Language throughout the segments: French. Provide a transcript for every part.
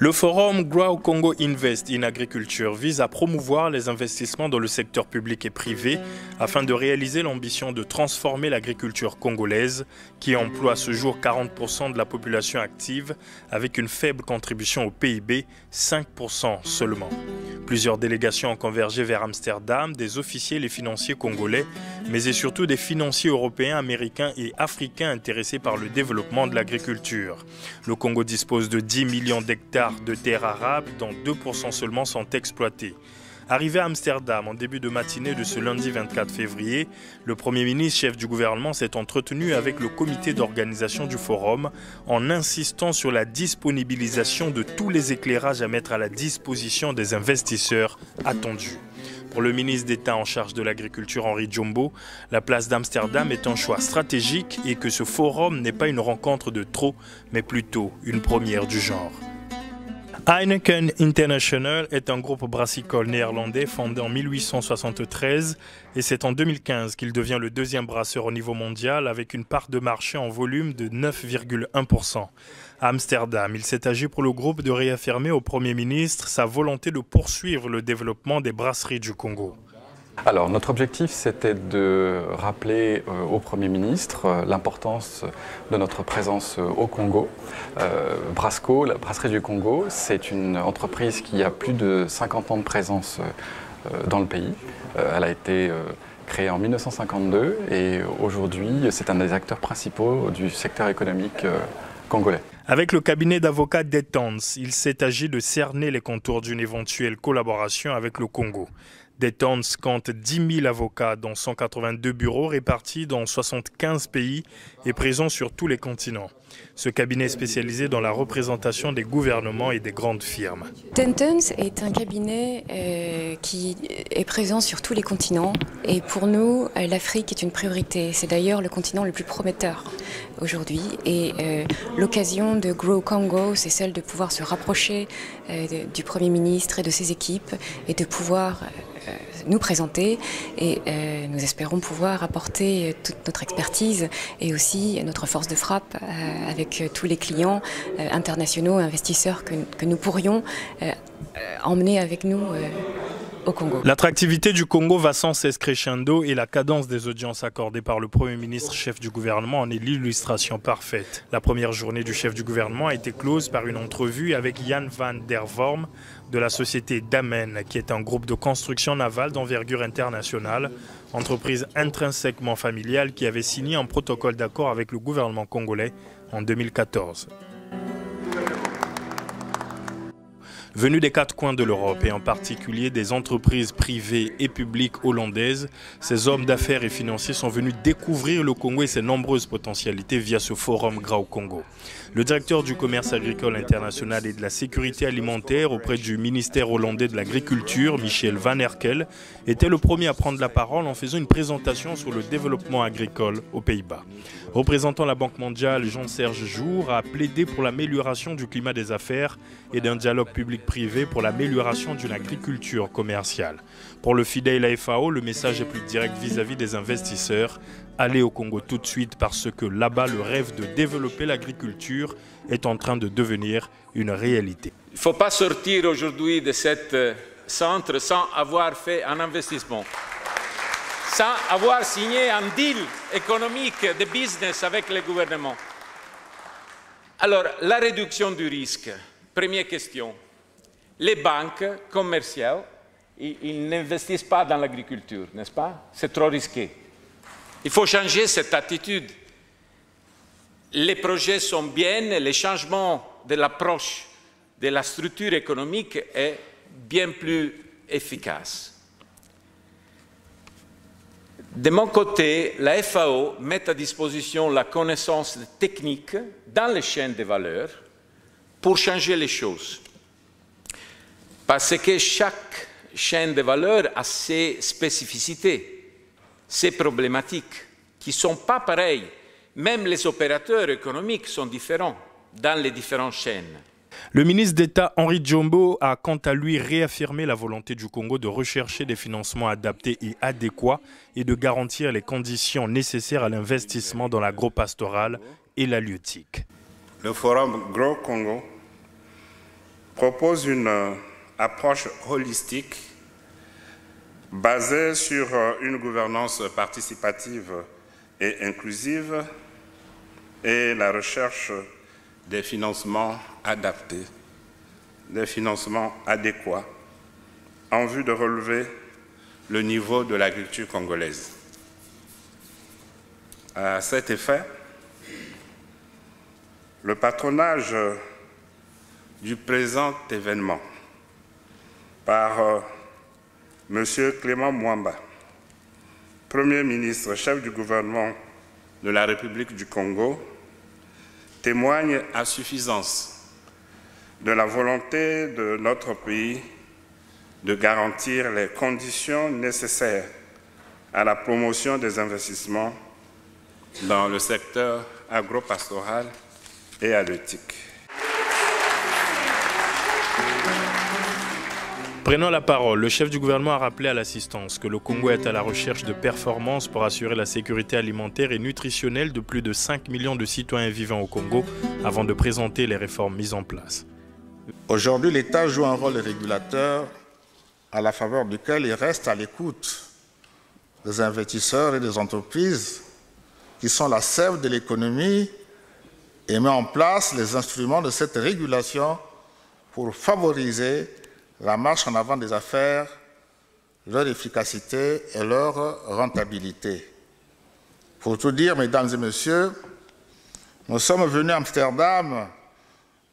Le forum Grow Congo Invest in Agriculture vise à promouvoir les investissements dans le secteur public et privé afin de réaliser l'ambition de transformer l'agriculture congolaise qui emploie à ce jour 40% de la population active avec une faible contribution au PIB, 5% seulement. Plusieurs délégations ont convergé vers Amsterdam, des officiers et les financiers congolais, mais et surtout des financiers européens, américains et africains intéressés par le développement de l'agriculture. Le Congo dispose de 10 millions d'hectares de terres arables, dont 2% seulement sont exploités. Arrivé à Amsterdam en début de matinée de ce lundi 24 février, le Premier ministre, chef du gouvernement, s'est entretenu avec le comité d'organisation du forum en insistant sur la disponibilisation de tous les éclairages à mettre à la disposition des investisseurs attendus. Pour le ministre d'État en charge de l'agriculture, Henri Djombo, la place d'Amsterdam est un choix stratégique et que ce forum n'est pas une rencontre de trop, mais plutôt une première du genre. Heineken International est un groupe brassicole néerlandais fondé en 1873 et c'est en 2015 qu'il devient le deuxième brasseur au niveau mondial avec une part de marché en volume de 9,1%. À Amsterdam, il s'est agi pour le groupe de réaffirmer au Premier ministre sa volonté de poursuivre le développement des brasseries du Congo. Alors, notre objectif, c'était de rappeler au Premier ministre l'importance de notre présence au Congo. Brasco, la brasserie du Congo, c'est une entreprise qui a plus de 50 ans de présence dans le pays. Elle a été créée en 1952 et aujourd'hui, c'est un des acteurs principaux du secteur économique congolais. Avec le cabinet d'avocats Détons, il s'est agi de cerner les contours d'une éventuelle collaboration avec le Congo. Détons compte 10 000 avocats dans 182 bureaux répartis dans 75 pays et présents sur tous les continents. Ce cabinet est spécialisé dans la représentation des gouvernements et des grandes firmes. Détons est un cabinet qui est présent sur tous les continents et pour nous, l'Afrique est une priorité. C'est d'ailleurs le continent le plus prometteur aujourd'hui et l'occasion de Grow Congo, c'est celle de pouvoir se rapprocher du Premier ministre et de ses équipes et de pouvoir nous présenter et nous espérons pouvoir apporter toute notre expertise et aussi notre force de frappe avec tous les clients internationaux et investisseurs que nous pourrions emmener avec nous au Congo. L'attractivité du Congo va sans cesse crescendo et la cadence des audiences accordées par le Premier ministre, chef du gouvernement, en est l'illustration parfaite. La première journée du chef du gouvernement a été close par une entrevue avec Jan van der Worm de la société Damen, qui est un groupe de construction navale d'envergure internationale, entreprise intrinsèquement familiale qui avait signé un protocole d'accord avec le gouvernement congolais en 2014. Venus des quatre coins de l'Europe et en particulier des entreprises privées et publiques hollandaises, ces hommes d'affaires et financiers sont venus découvrir le Congo et ses nombreuses potentialités via ce forum Grow Congo. Le directeur du commerce agricole international et de la sécurité alimentaire auprès du ministère hollandais de l'Agriculture, Michel Van Erkel, était le premier à prendre la parole en faisant une présentation sur le développement agricole aux Pays-Bas. Représentant la Banque mondiale, Jean-Serge Jour a plaidé pour l'amélioration du climat des affaires et d'un dialogue public-privé pour l'amélioration d'une agriculture commerciale. Pour le fidèle FAO, le message est plus direct vis-à-vis des investisseurs. Allez au Congo tout de suite parce que là-bas, le rêve de développer l'agriculture est en train de devenir une réalité. Il ne faut pas sortir aujourd'hui de cet centre sans avoir fait un investissement, sans avoir signé un deal économique de business avec le gouvernement. Alors, la réduction du risque, première question. Les banques commerciales, ils n'investissent pas dans l'agriculture, n'est-ce pas? C'est trop risqué. Il faut changer cette attitude. Les projets sont bien, le changement de l'approche de la structure économique est bien plus efficace. De mon côté, la FAO met à disposition la connaissance technique dans les chaînes de valeur pour changer les choses. Parce que chaque chaîne de valeur a ses spécificités, ces problématiques qui ne sont pas pareilles. Même les opérateurs économiques sont différents dans les différentes chaînes. Le ministre d'État Henri Djombo a quant à lui réaffirmé la volonté du Congo de rechercher des financements adaptés et adéquats et de garantir les conditions nécessaires à l'investissement dans l'agro-pastoral et l'halieutique. Le forum Grow Congo propose une approche holistique basée sur une gouvernance participative et inclusive et la recherche des financements adaptés, des financements adéquats en vue de relever le niveau de l'agriculture congolaise. À cet effet, le patronage du présent événement par M. Clément Mwamba, Premier ministre, chef du gouvernement de la République du Congo, témoigne à suffisance de la volonté de notre pays de garantir les conditions nécessaires à la promotion des investissements dans le secteur agropastoral et halieutique. Prenant la parole, le chef du gouvernement a rappelé à l'assistance que le Congo est à la recherche de performances pour assurer la sécurité alimentaire et nutritionnelle de plus de 5 millions de citoyens vivant au Congo avant de présenter les réformes mises en place. Aujourd'hui, l'État joue un rôle régulateur à la faveur duquel il reste à l'écoute des investisseurs et des entreprises qui sont la sève de l'économie et met en place les instruments de cette régulation pour favoriser la marche en avant des affaires, leur efficacité et leur rentabilité. Pour tout dire, mesdames et messieurs, nous sommes venus à Amsterdam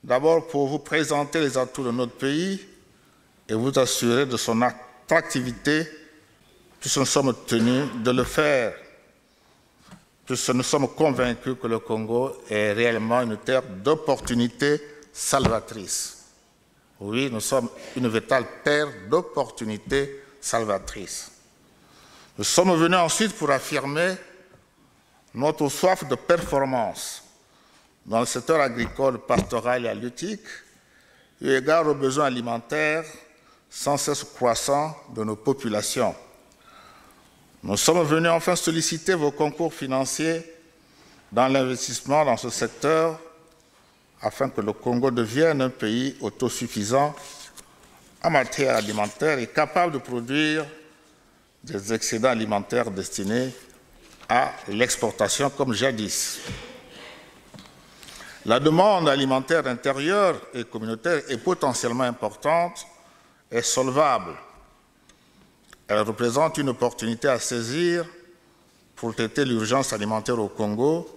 d'abord pour vous présenter les atouts de notre pays et vous assurer de son attractivité, puisque nous sommes tenus de le faire, puisque nous sommes convaincus que le Congo est réellement une terre d'opportunités salvatrices. Oui, nous sommes une véritable terre d'opportunités salvatrices. Nous sommes venus ensuite pour affirmer notre soif de performance dans le secteur agricole, pastoral et halieutique, eu égard aux besoins alimentaires sans cesse croissants de nos populations. Nous sommes venus enfin solliciter vos concours financiers dans l'investissement dans ce secteur afin que le Congo devienne un pays autosuffisant en matière alimentaire et capable de produire des excédents alimentaires destinés à l'exportation comme jadis. La demande alimentaire intérieure et communautaire est potentiellement importante et solvable. Elle représente une opportunité à saisir pour traiter l'urgence alimentaire au Congo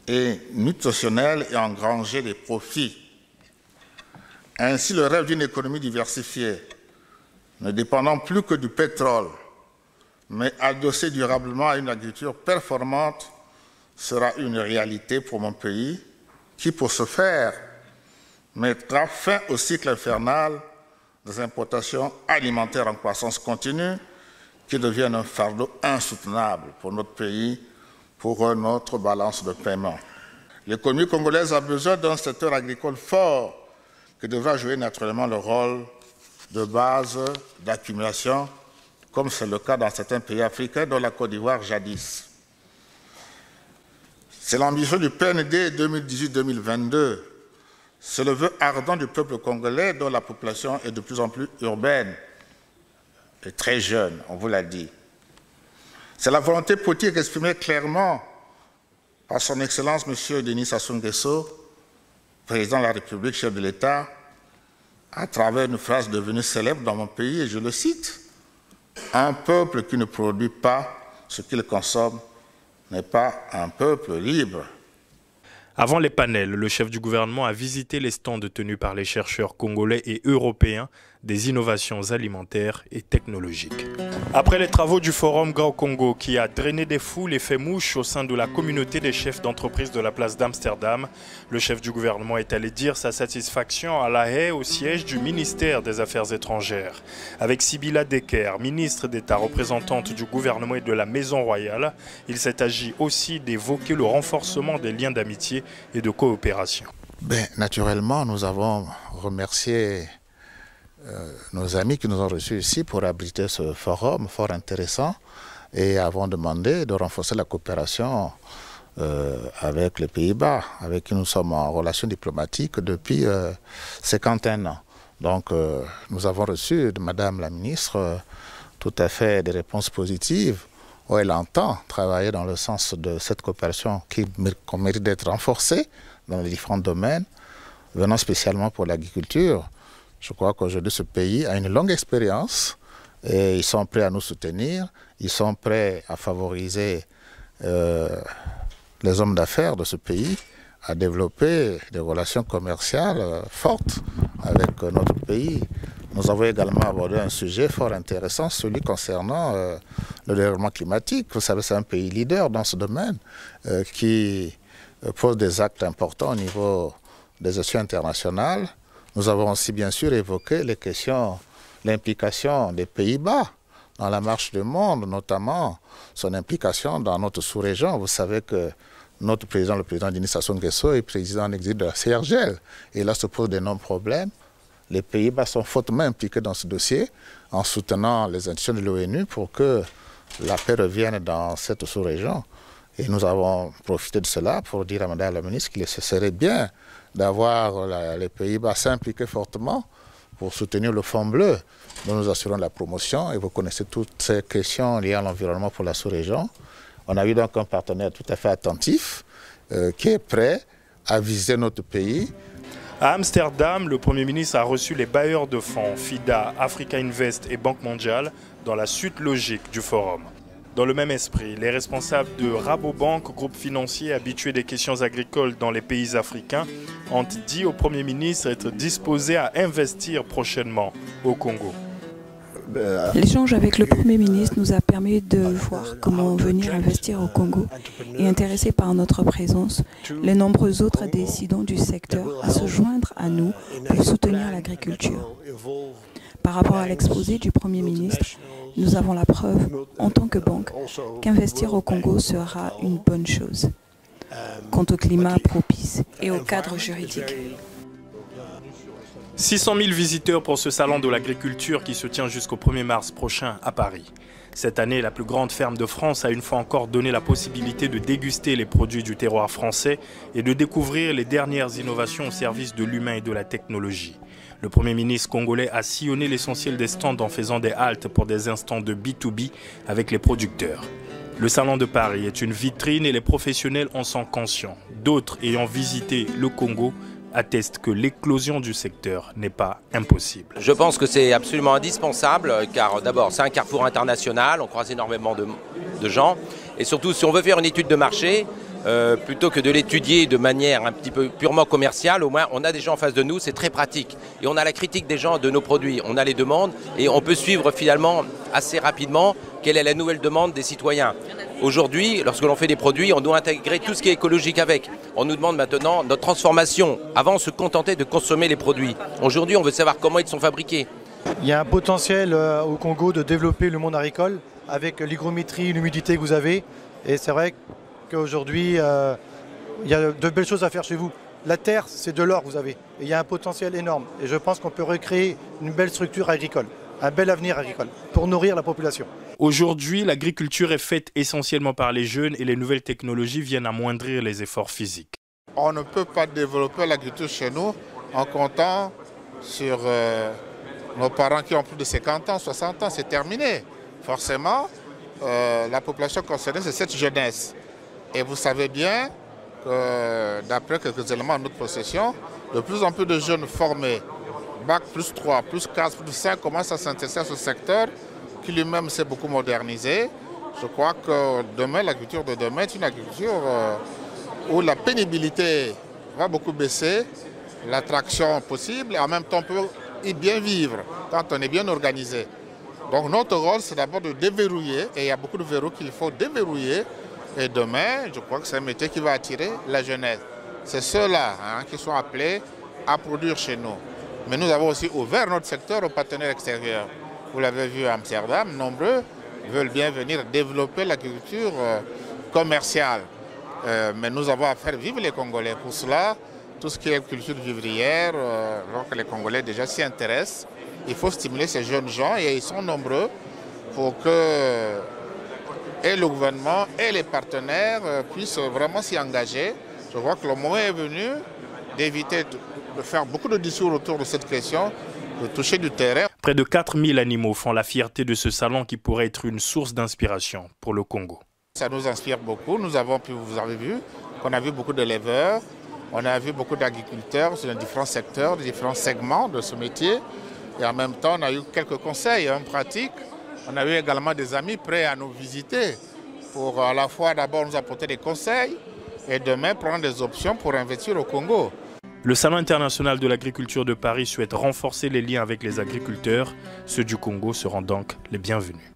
et nutritionnelle et engranger des profits. Ainsi, le rêve d'une économie diversifiée, ne dépendant plus que du pétrole, mais adossée durablement à une agriculture performante, sera une réalité pour mon pays, qui, pour ce faire, mettra fin au cycle infernal des importations alimentaires en croissance continue, qui deviennent un fardeau insoutenable pour notre pays, pour notre balance de paiement. L'économie congolaise a besoin d'un secteur agricole fort qui devra jouer naturellement le rôle de base d'accumulation, comme c'est le cas dans certains pays africains, dont la Côte d'Ivoire jadis. C'est l'ambition du PND 2018-2022. C'est le vœu ardent du peuple congolais dont la population est de plus en plus urbaine et très jeune, on vous l'a dit. C'est la volonté politique exprimée clairement par son Excellence M. Denis Sassou Nguesso, président de la République, chef de l'État, à travers une phrase devenue célèbre dans mon pays, et je le cite, « Un peuple qui ne produit pas ce qu'il consomme n'est pas un peuple libre ». Avant les panels, le chef du gouvernement a visité les stands tenus par les chercheurs congolais et européens des innovations alimentaires et technologiques. Après les travaux du Forum Grand Congo qui a drainé des foules et fait mouche au sein de la communauté des chefs d'entreprise de la place d'Amsterdam, le chef du gouvernement est allé dire sa satisfaction à La Haye au siège du ministère des Affaires étrangères. Avec Sibila Decker, ministre d'État représentante du gouvernement et de la Maison Royale, il s'est agi aussi d'évoquer le renforcement des liens d'amitié et de coopération. Naturellement, nous avons remercié nos amis qui nous ont reçus ici pour abriter ce forum fort intéressant et avons demandé de renforcer la coopération avec les Pays-Bas, avec qui nous sommes en relation diplomatique depuis 51 ans. Donc nous avons reçu de Madame la ministre tout à fait des réponses positives où elle entend travailler dans le sens de cette coopération qui mérite d'être renforcée dans les différents domaines, venant spécialement pour l'agriculture. Je crois qu'aujourd'hui ce pays a une longue expérience et ils sont prêts à nous soutenir, ils sont prêts à favoriser les hommes d'affaires de ce pays à développer des relations commerciales fortes avec notre pays. Nous avons également abordé un sujet fort intéressant, celui concernant le dérèglement climatique. Vous savez, c'est un pays leader dans ce domaine qui pose des actes importants au niveau des actions internationales. Nous avons aussi bien sûr évoqué les questions, l'implication des Pays-Bas dans la marche du monde, notamment son implication dans notre sous-région. Vous savez que notre président, le président Denis Sassou Nguesso, est président en exil de la CIRGL. Et là se posent d'énormes problèmes. Les Pays-Bas sont fortement impliqués dans ce dossier en soutenant les institutions de l'ONU pour que la paix revienne dans cette sous-région. Et nous avons profité de cela pour dire à Madame la ministre qu'il serait bien d'avoir les Pays-Bas s'impliquer fortement pour soutenir le Fonds bleu dont nous assurons la promotion. Et vous connaissez toutes ces questions liées à l'environnement pour la sous-région. On a eu donc un partenaire tout à fait attentif qui est prêt à visiter notre pays. À Amsterdam, le Premier ministre a reçu les bailleurs de fonds FIDA, Africa Invest et Banque mondiale dans la suite logique du forum. Dans le même esprit, les responsables de Rabobank, groupe financier habitué des questions agricoles dans les pays africains, ont dit au Premier ministre être disposés à investir prochainement au Congo. L'échange avec le Premier ministre nous a permis de voir comment venir investir au Congo et intéressés par notre présence, les nombreux autres décidants du secteur à se joindre à nous pour soutenir l'agriculture. Par rapport à l'exposé du Premier ministre, nous avons la preuve, en tant que banque, qu'investir au Congo sera une bonne chose. Quant au climat propice et au cadre juridique. 600 000 visiteurs pour ce salon de l'agriculture qui se tient jusqu'au 1er mars prochain à Paris. Cette année, la plus grande ferme de France a une fois encore donné la possibilité de déguster les produits du terroir français et de découvrir les dernières innovations au service de l'humain et de la technologie. Le Premier ministre congolais a sillonné l'essentiel des stands en faisant des haltes pour des instants de B2B avec les producteurs. Le Salon de Paris est une vitrine et les professionnels en sont conscients. D'autres ayant visité le Congo atteste que l'éclosion du secteur n'est pas impossible. Je pense que c'est absolument indispensable car d'abord c'est un carrefour international, on croise énormément de gens et surtout si on veut faire une étude de marché, plutôt que de l'étudier de manière un petit peu purement commerciale, au moins on a des gens en face de nous, c'est très pratique. Et on a la critique des gens de nos produits, on a les demandes et on peut suivre finalement assez rapidement quelle est la nouvelle demande des citoyens. Aujourd'hui, lorsque l'on fait des produits, on doit intégrer tout ce qui est écologique avec. On nous demande maintenant notre transformation. Avant, on se contentait de consommer les produits. Aujourd'hui, on veut savoir comment ils sont fabriqués. Il y a un potentiel au Congo de développer le monde agricole avec l'hygrométrie, l'humidité que vous avez. Et c'est vrai qu'aujourd'hui, il y a de belles choses à faire chez vous. La terre, c'est de l'or que vous avez. Et il y a un potentiel énorme. Et je pense qu'on peut recréer une belle structure agricole, un bel avenir agricole pour nourrir la population. Aujourd'hui, l'agriculture est faite essentiellement par les jeunes et les nouvelles technologies viennent amoindrir les efforts physiques. On ne peut pas développer l'agriculture chez nous en comptant sur nos parents qui ont plus de 50 ans, 60 ans, c'est terminé. Forcément, la population concernée, c'est cette jeunesse. Et vous savez bien que d'après quelques éléments de notre possession, de plus en plus de jeunes formés, Bac plus 3, plus 4, plus 5, commencent à s'intéresser à ce secteur qui lui-même s'est beaucoup modernisé. Je crois que demain, l'agriculture de demain est une agriculture où la pénibilité va beaucoup baisser, l'attraction possible et en même temps on peut y bien vivre quand on est bien organisé. Donc notre rôle c'est d'abord de déverrouiller et il y a beaucoup de verrous qu'il faut déverrouiller et demain je crois que c'est un métier qui va attirer la jeunesse. C'est ceux-là qui sont appelés à produire chez nous. Mais nous avons aussi ouvert notre secteur aux partenaires extérieurs. Vous l'avez vu à Amsterdam, nombreux veulent bien venir développer l'agriculture commerciale. Mais nous avons à faire vivre les Congolais. Pour cela, tout ce qui est culture vivrière, alors que les Congolais déjà s'y intéressent, il faut stimuler ces jeunes gens et ils sont nombreux pour que et le gouvernement et les partenaires puissent vraiment s'y engager. Je crois que le moment est venu d'éviter de faire beaucoup de discours autour de cette question de toucher du terrain. Près de 4000 animaux font la fierté de ce salon qui pourrait être une source d'inspiration pour le Congo. Ça nous inspire beaucoup. Nous avons pu, vous avez vu, qu'on a vu beaucoup d'éleveurs, on a vu beaucoup d'agriculteurs sur les différents secteurs, les différents segments de ce métier. Et en même temps, on a eu quelques conseils pratiques. On a eu également des amis prêts à nous visiter pour à la fois d'abord nous apporter des conseils et demain prendre des options pour investir au Congo. Le Salon international de l'agriculture de Paris souhaite renforcer les liens avec les agriculteurs. Ceux du Congo seront donc les bienvenus.